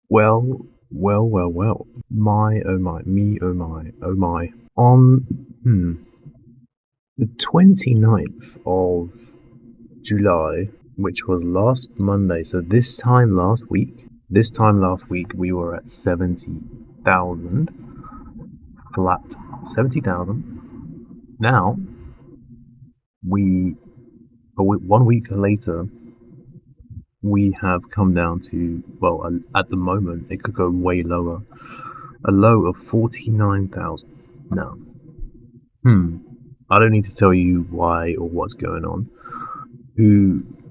Well, well. My, oh my, me, oh my, oh my. On the 29th of July, which was last Monday, so this time last week, we were at 70,000 flat. 70,000. Now, we, 1 week later, we have come down to, well, at the moment, it could go way lower. A low of 49,000. Now, I don't need to tell you why or what's going on.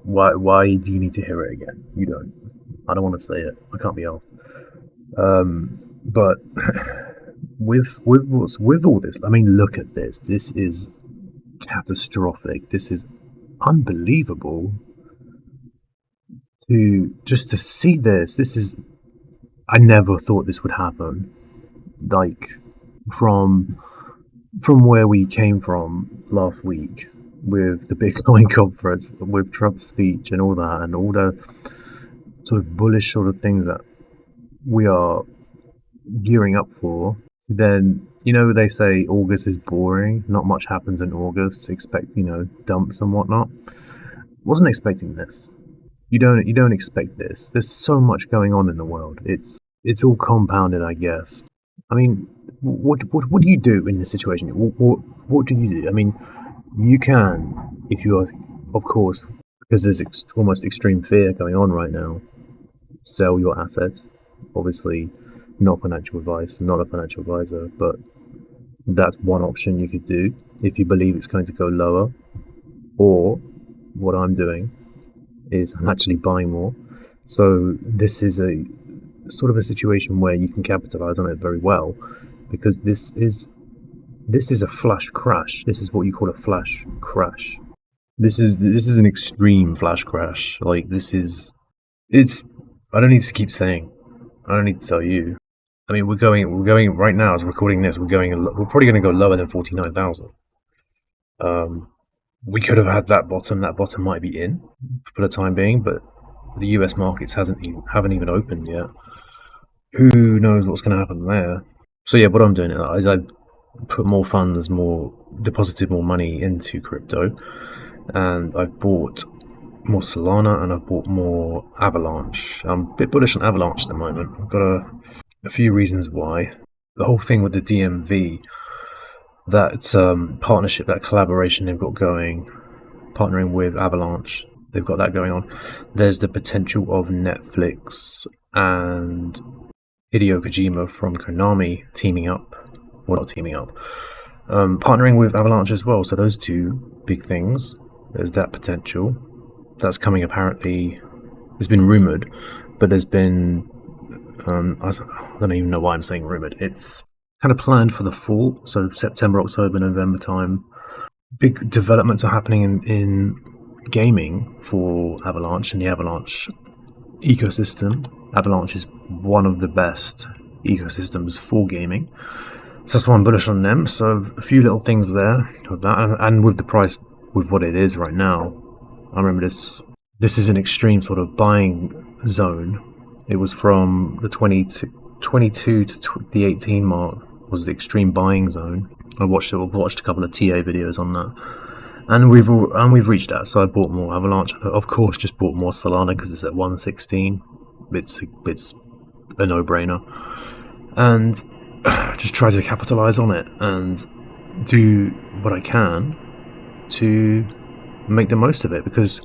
Why do you need to hear it again? You don't. I don't want to say it. I can't be asked. But with all this, I mean, look at this. This is catastrophic. This is unbelievable. To see this. This is. I never thought this would happen. Like from where we came from last week with the Bitcoin conference, with Trump's speech and all that, and all the sort of bullish sort of things that we are gearing up for. Then, they say August is boring, not much happens in August, expect, dumps and whatnot. Wasn't expecting this. You don't expect this. There's so much going on in the world. It's all compounded, I guess. I mean, what do you do in this situation? What do you do? I mean, you can, if you are, of course, because there's almost extreme fear going on right now, sell your assets. Obviously, not financial advice. I'm not a financial advisor, but that's one option you could do if you believe it's going to go lower. Or what I'm doing is I'm actually buying more. So this is a sort of a situation where you can capitalize on it very well, because this is a flash crash. This is what you call a flash crash. This is an extreme flash crash. Like it's. I don't need to keep saying. I don't need to tell you. I mean, we're going right now as we're recording this. We're probably going to go lower than 49,000. We could have had that bottom. That bottom might be in for the time being, but the US markets haven't even opened yet. Who knows what's going to happen there? So yeah, what I'm doing is I put more funds, deposited more money into crypto, and I've bought more Solana and I've bought more Avalanche. I'm a bit bullish on Avalanche at the moment. I've got a few reasons why. The whole thing with the DMV, that partnership, that collaboration they've got going, partnering with Avalanche, they've got that going on. There's the potential of Netflix and Hideo Kojima from Konami teaming up. Well, not teaming up. Partnering with Avalanche as well. So those two big things. There's that potential. That's coming apparently. It's been rumoured, but there's been... I don't even know why I'm saying rumoured. It's kind of planned for the fall. So September, October, November time. Big developments are happening in gaming for Avalanche and the Avalanche ecosystem. Avalanche is one of the best ecosystems for gaming. So that's why I'm bullish on them. So a few little things there with that, and with the price, with what it is right now. I remember this is an extreme sort of buying zone. It was from the 22 to the 18 mark was the extreme buying zone. I watched a couple of TA videos on that, and we've reached that. So I bought more Avalanche. Of course, just bought more Solana because it's at 116. It's a no-brainer, and just try to capitalize on it and do what I can to make the most of it. Because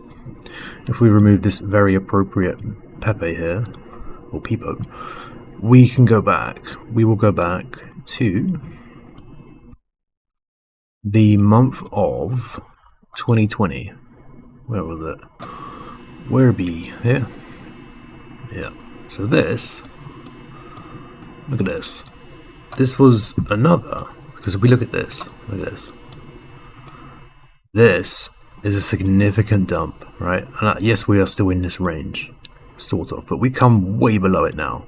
if we remove this very appropriate Pepe here, or Peepo, we will go back to the month of 2020. Where was it? Where be? Here? Yeah. So this, look at this. This was another, because if we look at this. This is a significant dump, right? And yes, we are still in this range, sort of, but we come way below it now.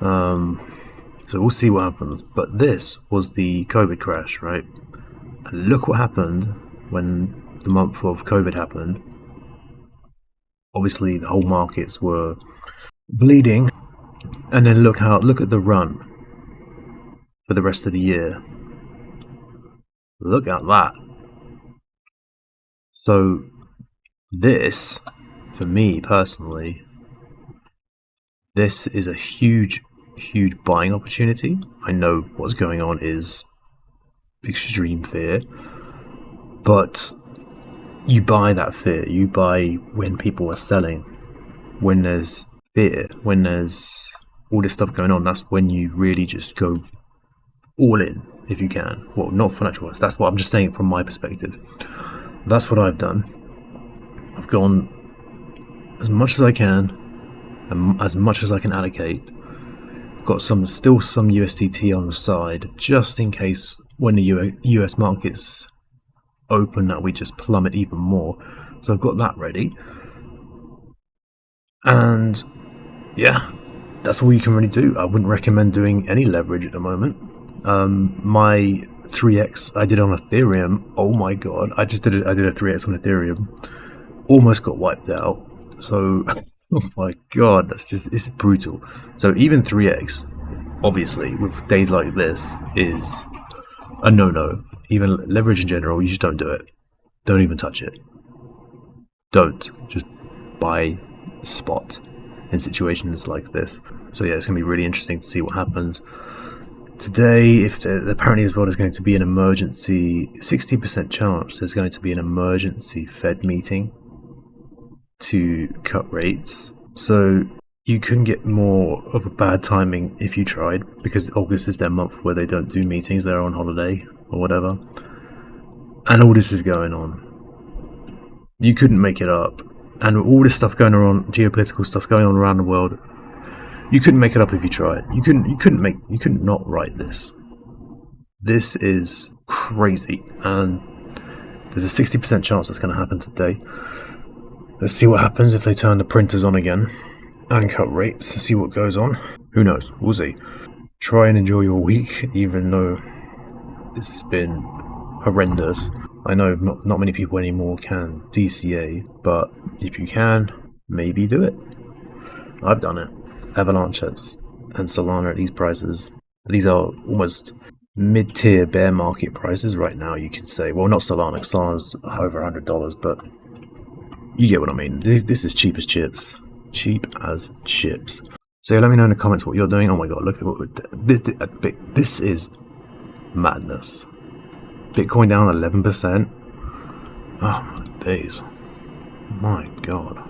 So we'll see what happens. But this was the COVID crash, right? And look what happened when the month of COVID happened. Obviously, the whole markets were bleeding. And then look at the run for the rest of the year. Look at that. So this, for me personally, this is a huge buying opportunity. I know what's going on is extreme fear, but you buy that fear. You buy when people are selling, when there's fear, when there's all this stuff going on. That's when you really just go all in if you can. Well, not financial wise. That's what I'm just saying from my perspective. That's what I've done. I've gone as much as I can, and as much as I can allocate. I've got still some USDT on the side, just in case when the US markets open that we just plummet even more. So I've got that ready. And yeah, that's all you can really do. I wouldn't recommend doing any leverage at the moment. My 3x I did on Ethereum, oh my god, I did a 3x on Ethereum, almost got wiped out. So oh my god, it's brutal. So even 3x, obviously, with days like this, is a no-no. Even leverage in general, you just don't do it. Don't even touch it. Don't. Just buy spot in situations like this. So yeah, it's going to be really interesting to see what happens. Today, apparently as well, there's going to be an emergency, 60% chance there's going to be an emergency Fed meeting to cut rates. So you couldn't get more of a bad timing if you tried, because August is their month where they don't do meetings, they're on holiday or whatever. And all this is going on. You couldn't make it up. And all this stuff going on, geopolitical stuff going on around the world, you couldn't make it up if you tried. You couldn't not write this. This is crazy, and there's a 60% chance that's going to happen today. Let's see what happens if they turn the printers on again and cut rates, to see what goes on. Who knows? We'll see. Try and enjoy your week, even though this has been horrendous. I know not many people anymore can DCA, but if you can, maybe do it. I've done it. Avalanche and Solana at these prices. These are almost mid-tier bear market prices right now, you could say. Well, not Solana. Solana's over $100, but you get what I mean. This is cheap as chips. Cheap as chips. So let me know in the comments what you're doing. Oh my god, look at what this is madness. Bitcoin down 11%. Oh my days. My god.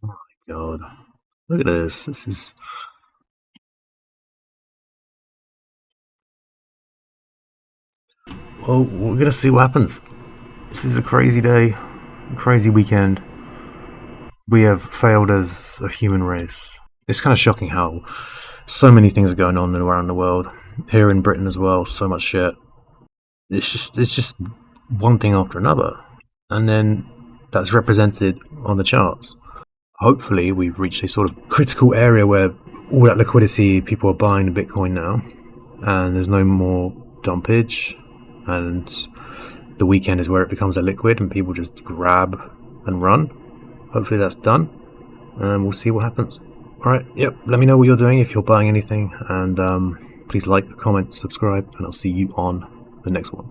My god. Look at this. This is... Well, we're gonna see what happens. This is a crazy day. A crazy weekend. We have failed as a human race. It's kind of shocking how so many things are going on around the world. Here in Britain as well, so much shit. It's just one thing after another. And then that's represented on the charts. Hopefully we've reached a sort of critical area where all that liquidity, people are buying the Bitcoin now, and there's no more dumpage, and the weekend is where it becomes a liquid and people just grab and run. Hopefully that's done, and we'll see what happens. Alright, yep, let me know what you're doing if you're buying anything, and please like, comment, subscribe, and I'll see you on the next one.